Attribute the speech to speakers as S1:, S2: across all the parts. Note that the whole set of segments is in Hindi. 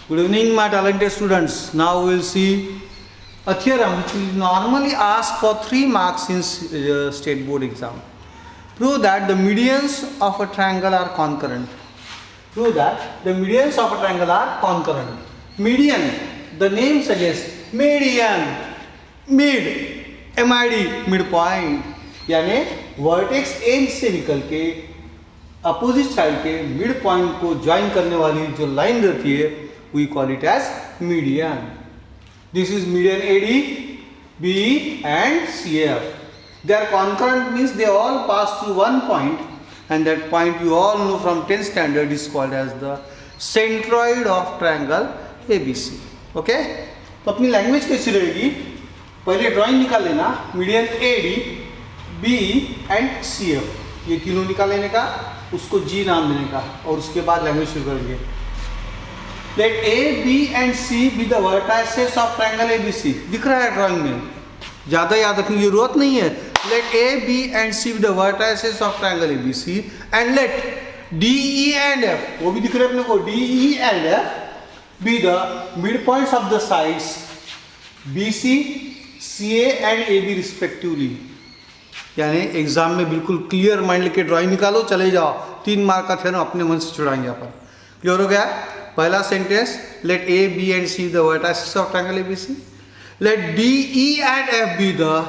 S1: Good evening, my talented students. Now we will see a theorem which we normally ask for 3 marks in state board exam. Prove that the medians of a triangle are concurrent. Prove that the medians of a triangle are concurrent. Median, the name suggests median, mid, MID, midpoint, यानी वर्टेक्स एंड से निकल के अपोजिट साइड के मिड पॉइंट को ज्वाइन करने वाली जो लाइन रहती है we call it as median. This is median AD, BE and CF. They are concurrent means they all pass through one point, and that point you all know from 10th standard is called as the centroid of triangle ABC. Okay? तो अपनी लैंग्वेज कैसी रहेगी, पहले ड्राइंग निकाल लेना. Median AD, BE and CF, ये तीनों निकाल लेने का, उसको G नाम देने का, और उसके बाद लैंग्वेज शुरू करेंगे. Let A, B and C be the vertices of triangle ABC. दिख रहा है ड्राइंग में, ज़्यादा याद रखने की जरूरत नहीं है. Let A, B and C be the vertices of triangle ABC and let D, E and F, वो भी दिख रहा है अपने को, D, E and F be the midpoints of the sides BC, CA and AB respectively. यानी एग्जाम में बिल्कुल क्लियर माइंड लेके ड्राइंग निकालो, चले जाओ. 3 मार्क का थे ना, अपने मन से छुड़ाएंगे अपन. क्लियर हो गया? पहला sentence, let A, B and C the vertices of triangle ABC. Let D, E and F be the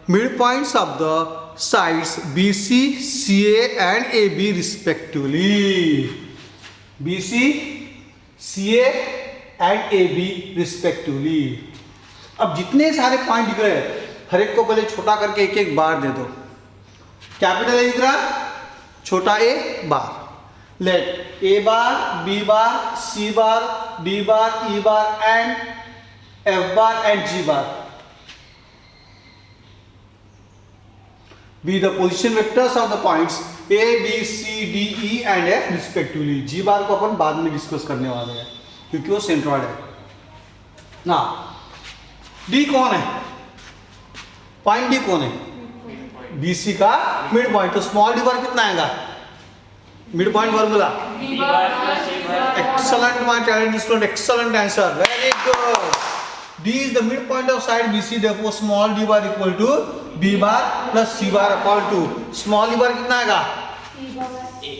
S1: midpoints of the sides BC, CA and AB respectively. BC, CA and AB respectively. अब जितने सारे पॉइंट दिख रहे हैं, हर एक को पहले छोटा करके एक एक बार दे दो. कैपिटल ए दिख रहा, छोटा A bar. Let A bar, B bar, C bar, D bar, E bar and F bar and G bar be the position vectors of the points A, B, C, D, E and F respectively. G bar को अपन बाद में डिस्कस करने वाले हैं क्योंकि वो सेंट्रॉइड है ना. डी कौन है? पॉइंट डी कौन है? BC का मिड पॉइंट. तो स्मॉल डी बार कितना आएगा? Mid point formula. Excellent my talented student, excellent answer, very good. D is the midpoint of side BC, therefore small d bar equal to B bar plus C bar upon 2. Small d bar कितना आएगा?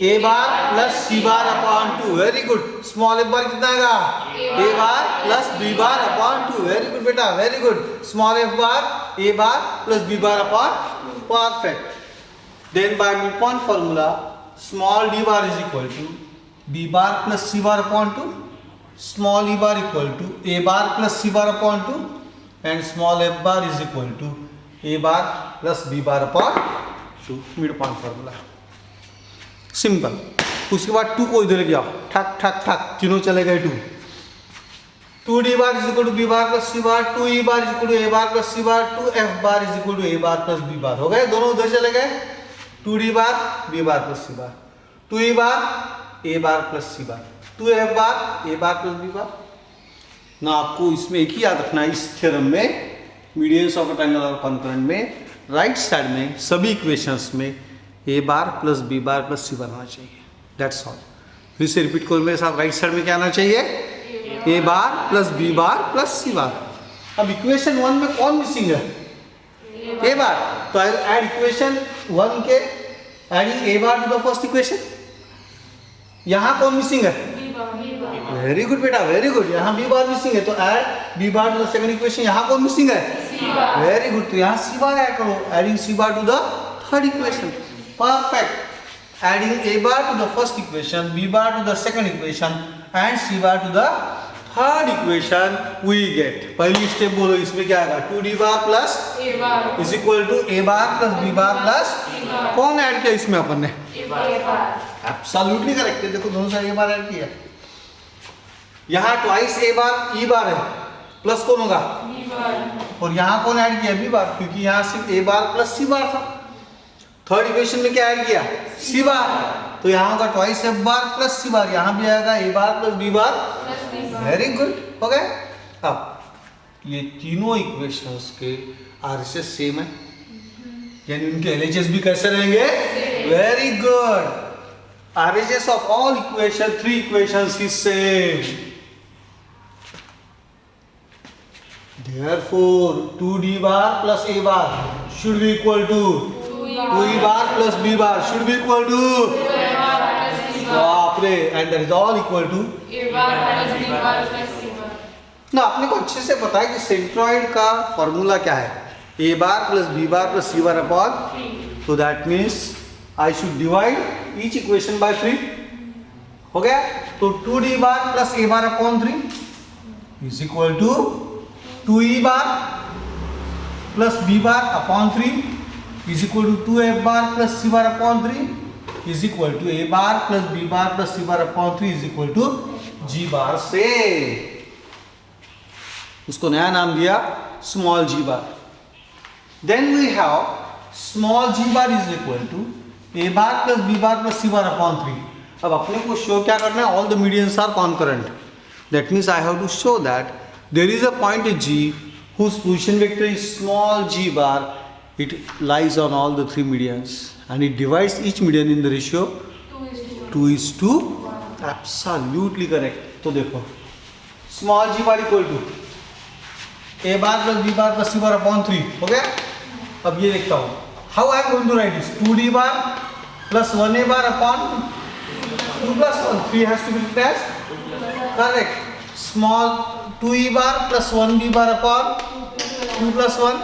S1: A bar plus C bar upon 2. Very good. Small f bar कितना आएगा? A bar plus B bar upon 2. Very good बेटा, very good. Small f bar A bar plus B bar upon, perfect. Then by midpoint formula, small d bar is equal to B bar plus C bar upon 2. Small e bar equal to A bar plus C bar upon 2 and small f bar is equal to A bar plus B bar upon 2. midpoint formula. Simple. उसके बाद 2 को इधर लेके आओ, ठक ठक ठक, तीनों चले गए 2. 2d bar is equal to B bar plus C bar, 2e bar is equal to A bar plus C bar, 2f bar is equal to A bar plus B bar. हो गए, दोनों उधर चले गए. 2d bar B bar plus C bar, 2e bar A bar plus C bar, 2f bar A bar plus B bar. ना आपको इसमें एक ही याद रखना है, इस थ्योरम में मीडियंस ऑफ अ ट्रायंगल और कॉन्करेंट में राइट साइड में सभी इक्वेशंस में A bar plus B bar plus C बार आना चाहिए. That's all. फिर से रिपीट करो मेरे साथ. राइट साइड में क्या आना चाहिए? A bar plus B bar plus C बार. अब इक्वेशन 1 में कौन मिसिंग है? A बार. तो आई विल ऐड इक्वेशन 1 के adding A bar to the first equation. यहाँ कौन मिसिंग है? वेरी गुड बेटा, वेरी गुड. यहाँ B बार मिसिंग है तो add B bar to the second equation. यहाँ कौन मिसिंग है? Very good. तो यहाँ C बार ऐड करो, adding C bar to the third equation. Perfect. Adding A bar to the first equation, B bar to the second equation and C bar to the third equation we get. पहली स्टेप बोलो, इसमें क्या आएगा? 2d bar plus A bar is equal to A bar plus B bar plus कौन ऐड किया इसमें अपन ने? A bar. एब्सोल्युटली करेक्ट है. देखो दोनों साइड A बार ऐड किया. यहाँ ट्वाइस A बार E बार है, प्लस कौन होगा? B बार. और यहाँ कौन ऐड किया? B बार, क्योंकि यहाँ सिर्फ A बार प्लस C बार था. थर्ड इक्वेशन में क्या ऐड किया? C बार. तो यहाँ होगा ट्वाइस F बार प्लस C बार. यहाँ भी आएगा A bar plus B bar. Very good. हो गए. अब ये तीनों इक्वेशंस के RHS सेम है, यानी उनके LHS भी कैसे रहेंगे? Very good. RHS of all equation, 3 equations is same. Therefore 2d bar plus a bar should be equal to 2e bar plus b bar should be equal to बाप रे, and that is all equal to
S2: a bar plus b bar plus c bar.
S1: ना अपने को अच्छे से पता है कि सेंट्रॉइड का फॉर्मूला क्या है, a bar plus b bar plus c bar upon 3. So that means I should divide each equation by 3. हो गया? तो 2d bar plus a bar upon 3 is equal to 2e bar plus b bar upon 3 is equal to 2f bar plus c bar upon 3 is equal to a bar plus b bar plus c bar upon 3 is equal to g bar से उसको नया नाम दिया small g bar. Then we have small g bar is equal to a bar plus b bar plus c bar upon 3. अब अपने को शो क्या करना है, all the medians are concurrent. That means I have to show that there is a point G whose position vector is small g bar. It lies on all the three medians and it divides each median in the ratio 2:1. Absolutely correct. तो देखो small g bar equal to a bar plus b bar plus c bar upon 3 हो गया. अब ये देखता हूँ how I am going to write this 2d bar plus 1a bar upon 2 plus 1. 3 has to be written as correct. Small 2e bar plus 1b bar upon 2 plus 1,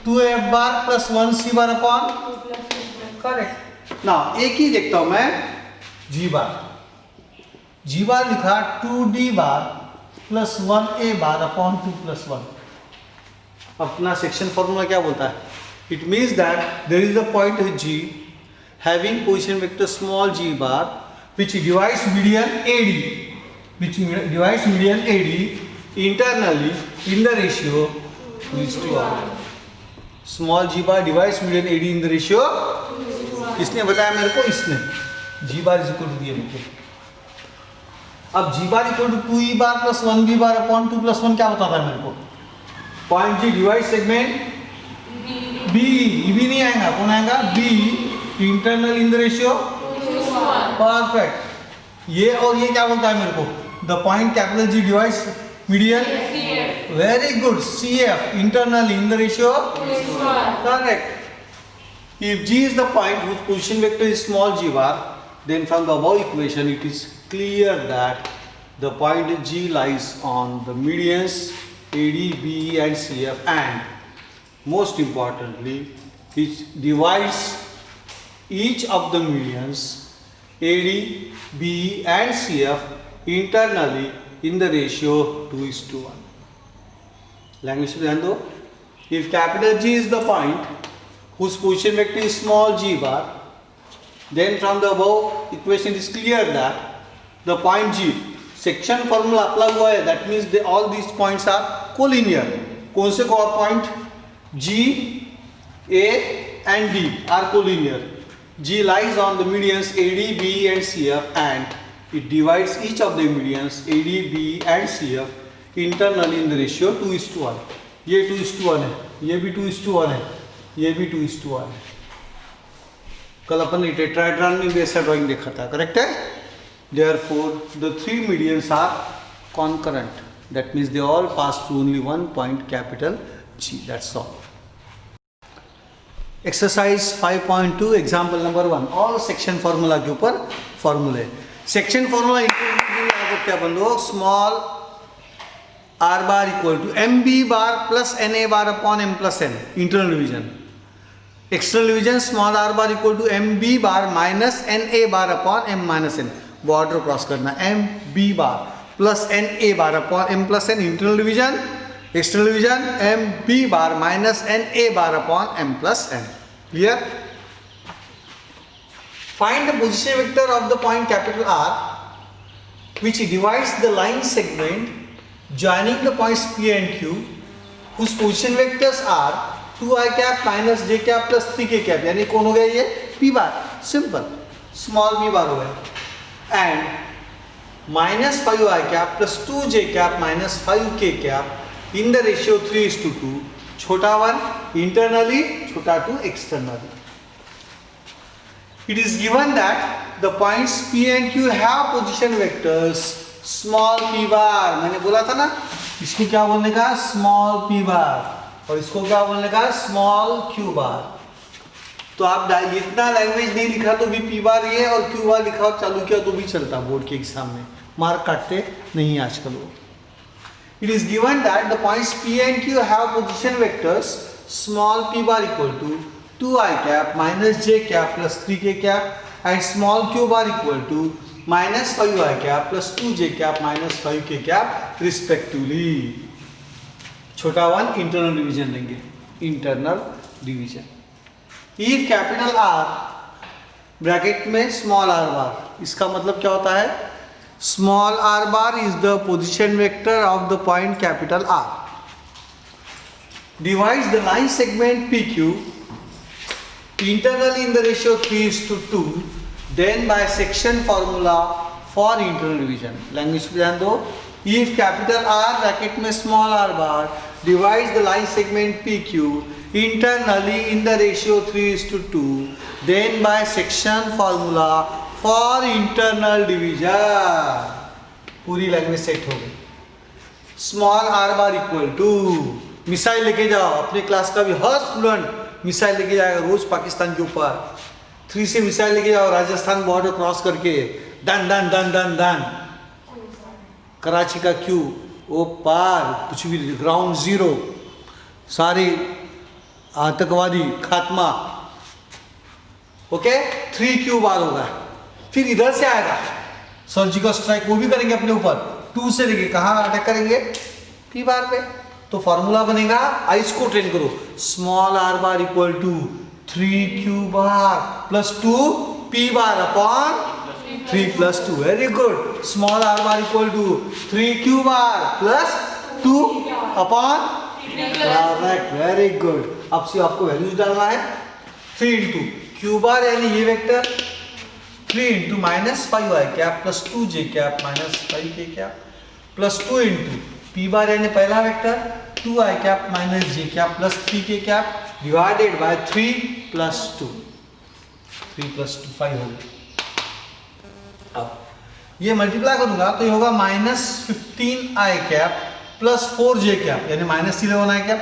S1: 2f bar plus 1c bar upon correct. Now एक ही देखता हूँ मैं g bar. g bar लिखा 2d bar plus 1a bar upon 2 plus 1. अपना सेक्शन फॉर्मूला क्या बोलता है? It means that there is a point G having position vector small g bar which divides median AD, internally in the ratio 2:1. Small g bar divides median AD in the ratio. इसने बताया मेरे को, इसने g bar is equal to दिया मेरे को. अब g bar equal to 2e bar plus 1b bar upon 2 plus 1 क्या बताता है मेरे को? Point G divide segment B. E भी नहीं आएगा, कौन आएगा? B internal in the ratio
S2: 2:1.
S1: perfect. ये और ये क्या बोलता है मेरे को? The point capital G divides median
S2: CF.
S1: very good. CF internally in the ratio
S2: 2:1.
S1: correct. If G is the point whose position vector is small g bar, then from the above equation it is clear that the point G lies on the medians AD, BE and CF, and most importantly it divides each of the medians AD, BE and CF internally in the ratio 2:1. Language पे ध्यान दो. If capital G is the point whose position vector is small g bar, then from the above equation it is clear that the point G, section formula apply हुआ है, that means all these points are collinear. कौन से point? G, A and D are collinear. G lies on the medians AD, BE and CF and it divides each of the medians AD, BE and CF internally in the ratio 2:1. ये 2:1 है, ये भी 2:1 है, ये भी 2:1 है. कल अपन ने टेट्राहेड्रॉन में भी ऐसा ड्राइंग देखा था, करेक्ट है? Therefore, the three medians are concurrent. That means they all pass through only one point, capital G. That's all. Exercise 5.2, example number 1. All section formula के ऊपर formula. Section formula क्या बन दो? Small r bar equal to mb bar plus na bar upon m plus n. Internal division. External division small r bar equal to mb bar minus na bar upon m minus n. Border cross करना. M B bar plus N A bar upon M plus N internal division. External division M B bar minus N A bar upon M plus N. Clear? Find the position vector of the point capital R which divides the line segment joining the points P and Q whose position vectors are 2i cap minus j cap plus 3k cap. यानी कौन हो गया ये? p बार. सिंपल. स्मॉल p बार हो गया. and minus 5i cap plus 2j cap minus 5k cap in the ratio 3:2. छोटा 1 internally, छोटा 2 externally. It is given that the points P and Q have position vectors small p bar. मैंने बोला था ना इसको क्या बोलने का, स्मॉल p बार, और इसको क्या बोलने का, स्मॉल q बार। तो आप इतना लैंग्वेज नहीं लिखा तो भी p बार ये और q बार लिखा और चालू किया तो भी चलता बोर्ड के एग्जाम में, मार्क काटते नहीं आजकल वो। It is given that the points P and Q have position vectors small p bar equal to 2i cap minus j cap plus 3k cap and small q bar equal to minus 5i cap plus 2j cap minus 5k cap respectively। छोटा वन इंटरनल डिवीजन लेंगे, internal division. If capital R bracket में स्मॉल r बार, इसका मतलब क्या होता है, small r bar is the position vector of the point capital R, divides the line segment PQ internally in the ratio 3:2, then by section formula for internal division। Language पे ध्यान दो। If capital R ब्रैकेट में small r bar divides the line segment PQ internally in the ratio 3:2, then by section formula for internal division. पूरी लैंग्वेज सेट हो गई। Small r bar equal to, missile लेके जाओ, अपने क्लास का भी हर स्टूडेंट मिसाइल लेके जाएगा रोज पाकिस्तान के ऊपर। 3 से मिसाइल लेके जाओ राजस्थान बॉर्डर क्रॉस करके, done done done done done. Karachi का क्यू ओ पार, कुछ भी ग्राउंड जीरो, सारे आतंकवादी खात्मा। ओके 3 क्यू बार होगा। फिर इधर से आएगा सर्जिकल स्ट्राइक, वो भी करेंगे अपने ऊपर। 2 से लेके कहाँ अटैक करेंगे, पी बार पे। तो फॉर्मूला बनेगा, आइस को ट्रेन करो, small r bar equal to 3q bar plus 2 p bar upon 3 plus 2। Very good. Small r bar equal to 3q bar plus 2 upon, correct, very good. अब से आपको वैल्यूज डालना है। 3 इंटू q बार यानी ये vector, 3 into minus 5i cap plus 2j cap minus 5k cap plus 2 into P बार यानी पहला vector 2i cap minus j cap plus 3k cap divided by 3 plus 2, 3 plus 2 5 हो गया। अब ये मल्टीप्लाई करूंगा तो ये होगा minus 15i cap plus 4j cap यानी minus 11i cap,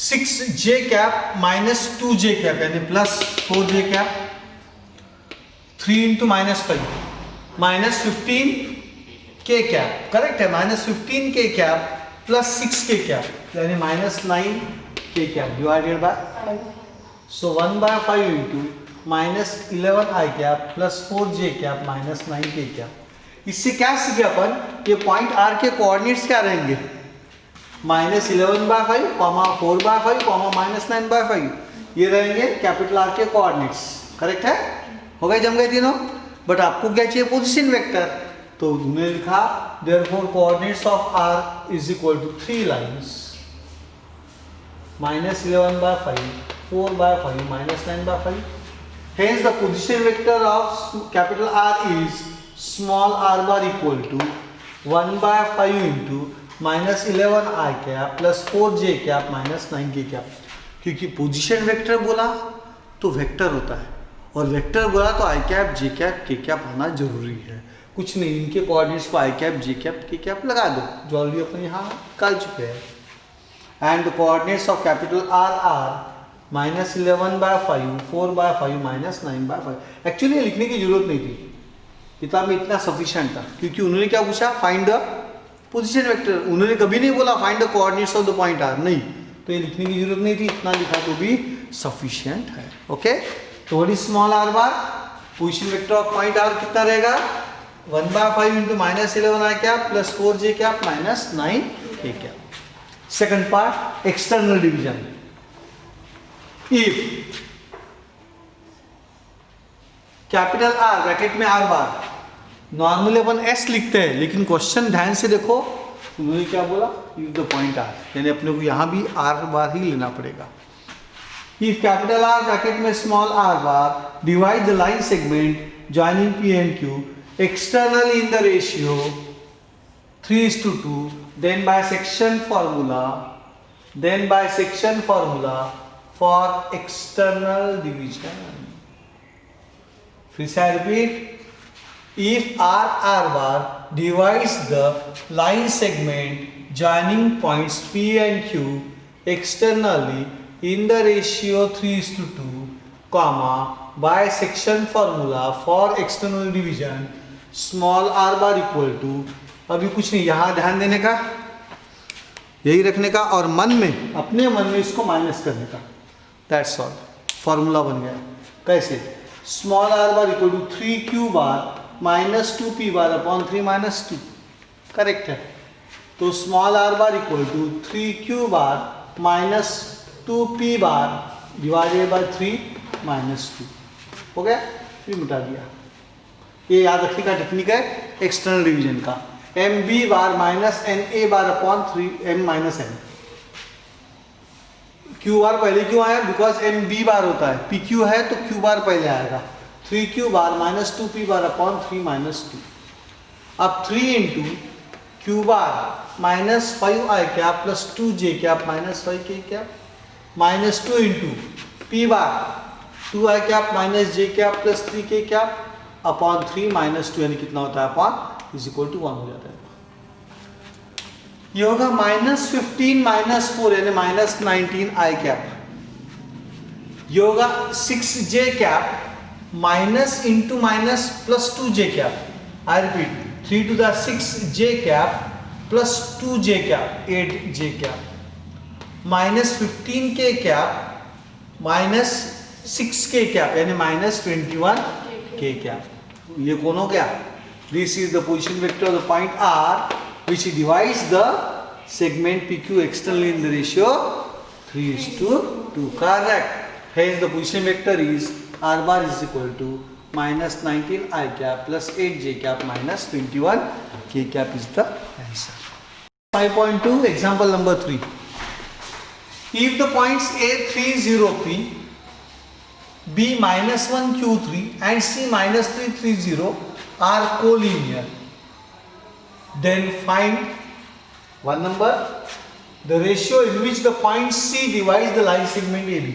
S1: 6j cap minus 2j cap यानी plus 4j cap, 3 into minus 5 minus 15k cap, correct है, minus 15k cap plus 6k cap यानी minus 9k cap divided by, so 1/5 into minus 11i cap plus 4j cap minus 9k cap. इससे क्या सीखे अपन, ये पॉइंट R के कोऑर्डिनेट्स क्या रहेंगे, माइनस 11/5 कॉमा 4/5 कॉमा माइनस 9/5, ये रहेंगे कैपिटल R के कोऑर्डिनेट्स। करेक्ट है, हो गए, जम गए तीनों। बट आपको क्या चाहिए, पोजीशन वेक्टर। तो उन्होंने लिखा therefore coordinates of R is equal to 3 lines, minus 11/5 4/5 minus 9/5। Hence the position vector of capital R is small r bar equal to 1/5 into minus 11i cap plus 4j cap minus 9k cap. क्योंकि पोजीशन वेक्टर बोला तो वेक्टर होता है, और वेक्टर बोला तो i cap J cap k cap होना जरूरी है। कुछ नहीं, इनके कोऑर्डिनेट्स पर i cap J cap k cap लगा दो, जो ऑलरेडी अपन यहाँ निकाल चुके हैं। And the coordinates of capital R R minus 11/5 4/5 minus 9/5। Actually लिखने की जरूरत नहीं थी, किताब में इतना सफिशिएंट था, क्योंकि उन्होंने क्या पूछा, फाइंड द पोजीशन वेक्टर। उन्होंने कभी नहीं बोला find the coordinates of the point R, नहीं, तो ये लिखने की जरूरत नहीं थी, इतना लिखा तो भी सफिशिएंट है। ओके, तो what is small r bar, position vector of point R कितना रहेगा, 1/5 into minus 11i cap plus 4j cap minus 9k cap. Second part, external division. If capital R bracket में R बार, नॉर्मली अपन S लिखते हैं, लेकिन क्वेश्चन ध्यान से देखो, उन्होंने क्या बोला, इफ द पॉइंट R, यानी अपने को यहां भी R बार ही लेना पड़ेगा। If capital R bracket में small r bar divide the line segment joining P and Q externally in the ratio 3:2, then by section formula for external division। फिर से repeat, if R bar divides the line segment joining points P and Q externally in the ratio 3:2, comma, by section formula for external division small r bar equal to, अभी कुछ नहीं, यहाँ ध्यान देने का, यही रखने का और मन में, अपने मन में इसको माइनस करने का, दैट्स ऑल. फॉर्मूला बन गया. कैसे? Small r bar equal to 3q bar minus 2p bar upon 3 minus 2. Correct है. तो small r bar equal to 3q bar minus 2p bar divided by 3 minus 2. हो गया. फिर मिटा दिया. ये याद रखने का टेक्निक है एक्सटर्नल डिवीजन का. M B bar minus N A bar upon 3 m minus n. Q bar पहले क्यों आया? बिकॉज एम बी बार होता है, पी क्यू है तो क्यू बार पहले आएगा. 3q bar minus 2p bar upon 3 minus 2. अब 3 into Q bar minus 5 I cap plus 2j cap minus 5 k cap minus 2 into P bar 2 I cap minus j cap plus 3 k cap upon 3 minus 2, यानी कितना होता है? अपॉन इज इक्वल टू 1 हो जाता है. ये होगा माइनस 15 माइनस 4 यानी माइनस 19 आई कैप. ये होगा 6j cap minus into minus plus 2j cap. I repeat, 3 to the 6j cap plus 2j cap 8j cap minus 15k cap minus 6k cap यानी माइनस 21k कैप. ये कौन हो गया? This is the position vector of the point R which divides the segment PQ externally in the ratio 3:2. Correct. Hence the position vector is R bar is equal to minus 19 I cap plus 8j cap minus 21 k cap is the answer. 5.2 example number 3. If the points A 3 0 P, B minus 1 Q3 and C minus 3 3 0 are collinear, then find one number, the ratio in which the point C divides the line segment AB.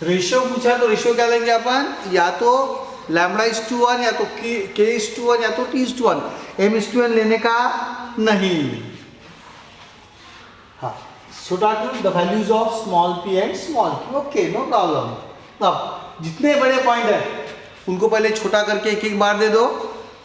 S1: Ratio पूछा तो रेशियो क्या लेंगे अपन? या तो लैम्बडा इज टू 1 या तो k इज टू 1 या तो t is to 1. m is to 1 लेने का नहीं. हाँ, छोटा to the values of small p and small q. Okay, no problem. अब जितने बड़े पॉइंट है उनको पहले छोटा करके एक एक बार दे दो.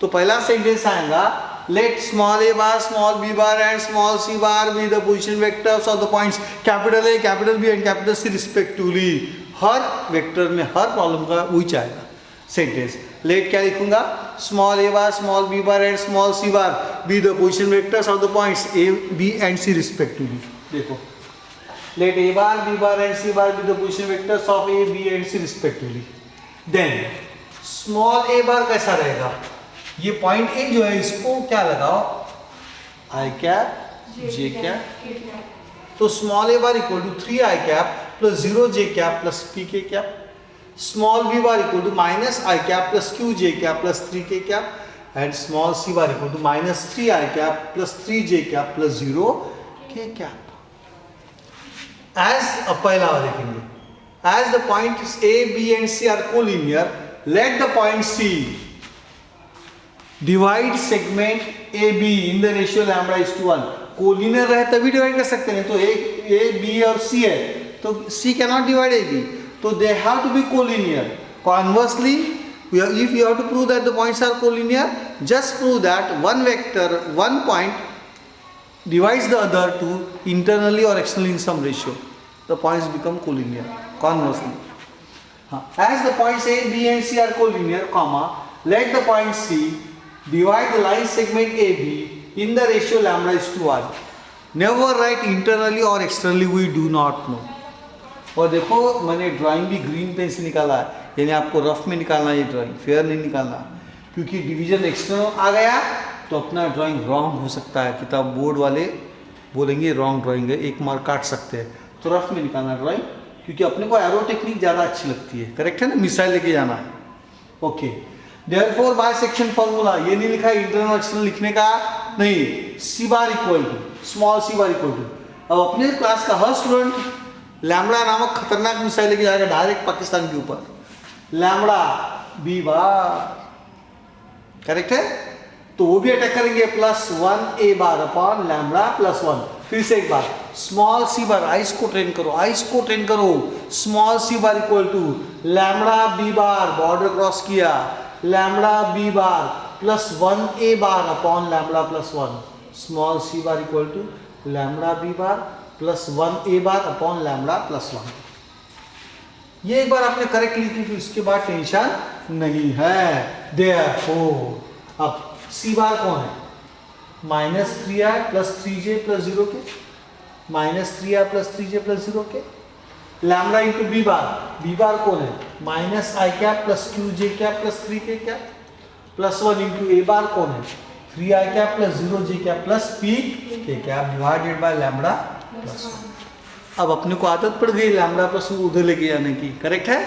S1: तो पहला सेंटेंस आएगा, let small a bar, small b bar and small c bar be the position vectors of the points capital A, capital B and capital C respectively. Her vector में हर प्रॉब्लम का वही आएगा सेंटेंस. लेट क्या लिखूंगा? Small a bar, small b bar and small c bar be the position vectors of the points A, B and C respectively. देखो, let a bar, b bar and c bar be the position vectors of A, B and C respectively. Then small a bar कैसा रहेगा? ये पॉइंट ए जो है इसको क्या लगाओ? I cap J cap. तो small A bar equal to 3 I cap plus 0 J cap plus P K cap. Small B bar equal to minus I cap plus Q J cap plus 3 K cap and small C bar equal to minus 3 I cap plus 3 J cap plus 0 K cap. As पहला देखेंगे, as the points A B and C are collinear, let the point C divide segment A B in the ratio lambda is to 1. Collinear रहे तभी डिवाइड कर सकते हैं. तो ए बी और सी है तो C cannot divide A B, तो they have to be collinear. Conversely, if you have to prove that the points are collinear, just prove that one vector, one point divides the other to internally or externally in some ratio. The points become collinear. Conversely, as the points A, B and C are collinear, comma, let the point C divide the line segment AB in the ratio lambda is to 1. Never write internally or externally, we do not know. और देखो मैंने ड्राइंग भी ग्रीन पेन से निकाला है, यानी आपको रफ में निकालना है ये ड्राइंग, फेयर नहीं निकालना, क्योंकि डिवीजन एक्सटर्नल आ गया तो अपना ड्राइंग रॉन्ग हो सकता है. किताब बोर्ड वाले बोलेंगे रॉन्ग ड्राइंग है, 1 मार्क काट सकते हैं. तो रफ में निकालना ड्राइंग, क्योंकि अपने को एरो टेक्निक ज़्यादा अच्छी लगती है. करेक्ट है ना? मिसाइल लेके जाना है. Okay, therefore by section formula ये नहीं लिखा इंटरनल एक्सटर्नल लिखने का नहीं. C bar equal to small C bar equal to. अब अपने क्लास का हर स्टूडेंट लैम्बडा नामक खतरनाक मिसाइल लेके जाएगा डायरेक्ट पाकिस्तान के ऊपर. लैम्बडा बी बार, करेक्ट है? तो वो भी अटैक करेंगे plus 1 a bar upon lambda plus 1। फिर से एक बार स्मॉल सी बार, आइस को ट्रेन करो, आइस को ट्रेन करो। Small C bar equal to lambda b bar, border cross किया, lambda b bar plus 1 a bar upon lambda plus 1। Small C bar equal to lambda b bar plus 1 a bar upon lambda plus 1। ये एक बार आपने करेक्ट लिखी, फिर उसके बाद टेंशन नहीं है। देयरफॉर अब सी बार कौन है? Minus 3i plus 3j plus 0 के, minus 3i plus 3j plus 0 के। लैम्बडा इंटू बी बार कौन है? Minus I cap plus Q J cap plus 3k cap plus 1 into A bar कौन है? 3i cap plus 0j cap plus p k cap divided by lambda plus 1। अब अपने को आदत पड़ गई लैम्बडा प्लस 1 उधर लेके जाने की, करेक्ट है?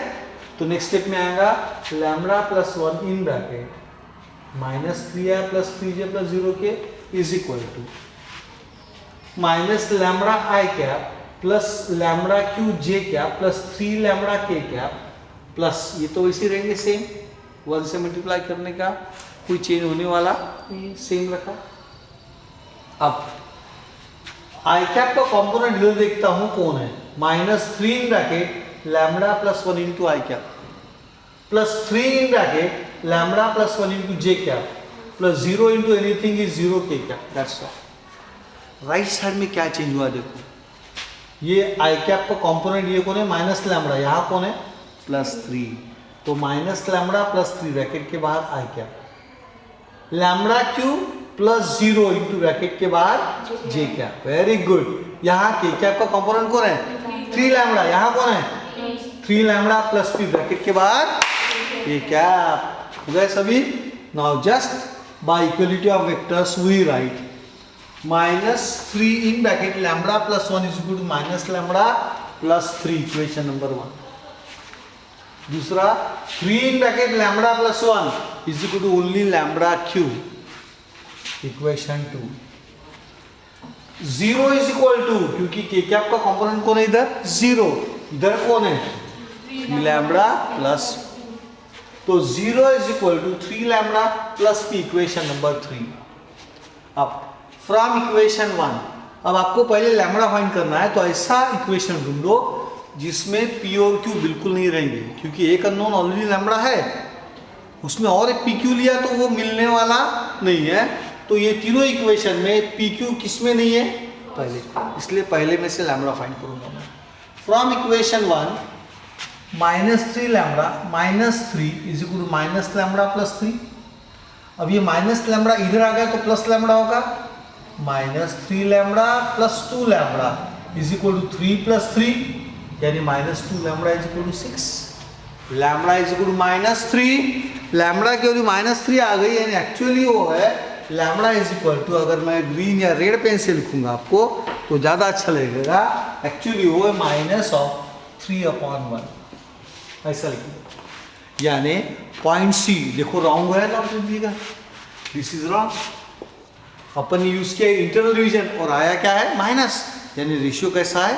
S1: तो नेक्स्ट स्टेप में आएगा lambda plus 1 in bracket minus 3i plus 3j plus 0k is equal to minus lambda i cap plus lambda q J cap plus 3 lambda k cap plus, ये तो वैसे रहेंगे सेम, 1 से मल्टीप्लाई करने का कोई चेंज होने वाला नहीं, सेम रखा। अब आई कैप का कॉम्पोनेंट इधर देखता हूं कौन है? Minus 3 in bracket lambda plus 1 into I cap plus 3 in bracket lambda plus 1 into J cap plus 0 into anything is 0 K cap. That's all. Right side में क्या चेंज हुआ देखो, ये आई कैप का कॉम्पोनेंट ये कौन है? माइनस लैम्बडा, यहाँ कौन है? प्लस 3, तो माइनस लैम्बडा प्लस 3 ब्रैकेट के बाहर I cap, lambda Q plus 0 into bracket के बाहर जे कैप। Very good. यहाँ के कैप का कॉम्पोनेंट कौन है? 3 लैम्बडा, यहाँ कौन है? 3 लैम्बडा प्लस p ब्रैकेट के बाहर ये कैप। हो गए सभी? Now just by equality of vectors we write minus 3 in bracket lambda plus 1 is equal to minus lambda plus 3, equation number 1। दूसरा 3 in bracket lambda plus 1 is equal to only lambda q, equation 2। 0 is equal to, क्योंकि के कैप का कंपोनेंट कौन है इधर? 0, इधर कौन है? 3 लैम्बडा प्लस, तो 0 is equal to 3 lambda plus p, equation number 3। अब फ्रॉम इक्वेशन 1, अब आपको पहले लैम्बडा फाइंड करना है, तो ऐसा इक्वेशन ढूंढो जिसमें p और q बिल्कुल नहीं रहेंगे, क्योंकि एक अननोन ऑलरेडी लैम्बडा है, उसमें और एक pq लिया तो वो मिलने वाला नहीं है। तो ये तीनों इक्वेशन में pq किस में नहीं है? पहले, इसलिए पहले में से लैम्बडा फाइंड करूंगा मैं। From equation 1 minus 3 lambda minus 3 is equal to minus lambda plus 3। अब ये माइनस लैम्बडा इधर आ गया तो प्लस लैम्बडा होगा, minus 3 lambda plus 2 lambda is equal to 3 plus 3, यानी minus 2 lambda is equal to 6। Lambda is equal to minus 3, lambda की वैल्यू माइनस 3 आ गई, यानी एक्चुअली वो है लैम्बडा इज इक्वल टू, अगर मैं ग्रीन या रेड पेन से लिखूंगा आपको तो ज़्यादा अच्छा लगेगा, एक्चुअली वो है माइनस ऑफ 3/1, ऐसा लिखिए। यानी पॉइंट सी देखो रॉन्ग है ना, आप लिखिएगा दिस इज रॉन्ग। अपन ने यूज किया इंटरनल डिवीजन और आया क्या है? माइनस, यानी रेशियो कैसा है?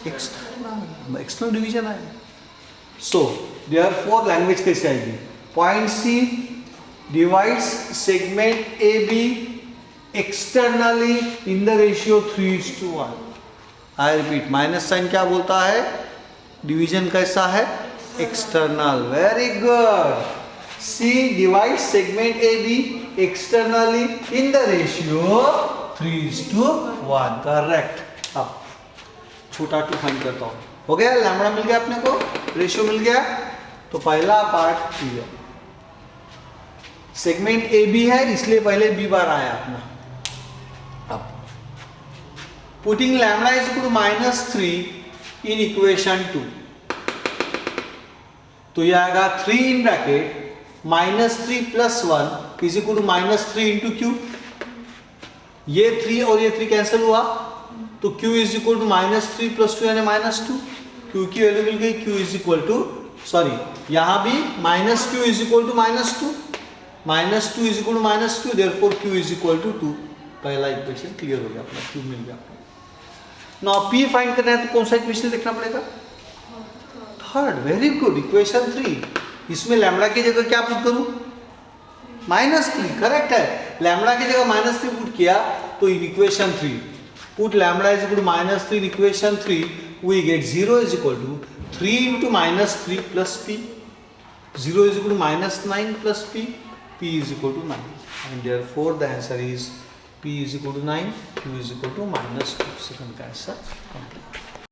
S1: एक्सटर्नल डिवीजन आएगा। सो देयरफॉर लैंग्वेज कैसे आएगी? Point C divides segment A B externally in the ratio 3:1। I repeat, minus sign क्या बोलता है? डिवीजन कैसा है? External. Very good. C divides segment A B externally in the ratio 3:1, correct. अब छोटा टू फाइंड करता हूँ, हो गया? लैम्बडा मिल गया अपने को, रेशियो मिल गया, तो पहला part clear. Segment A B है इसलिए पहले बी बार आया अपना। अब putting lambda is equal to minus 3 in equation 2, तो ये आएगा 3 in bracket minus 3 plus 1 is equal to minus 3 into q. ये 3 और ये 3 कैंसिल हुआ, तो q is equal to minus 3 plus 2 यानी माइनस 2। q की वैल्यू मिल गई, q is equal to, sorry यहाँ भी minus q is equal to minus 2, minus 2 is equal to minus q, therefore q is equal to 2। पहला इक्वेशन क्लियर हो गया अपना, q मिल गया अपना। नाउ p फाइंड करना है तो कौन सा इक्वेशन लिखना पड़ेगा? थर्ड। Very good, equation 3। इसमें लैम्बडा की जगह क्या पुट करूं? माइनस 3, करेक्ट है। लैम्बडा की जगह -3 पुट किया तो in equation 3 put lambda is equal to -3 in equation 3 we get 0 is equal to 3 into -3 plus p. 0 is equal to -9 plus p. P is equal to 9. And therefore the answer is P is equal to 9, Q is equal to -2. Second answer complete.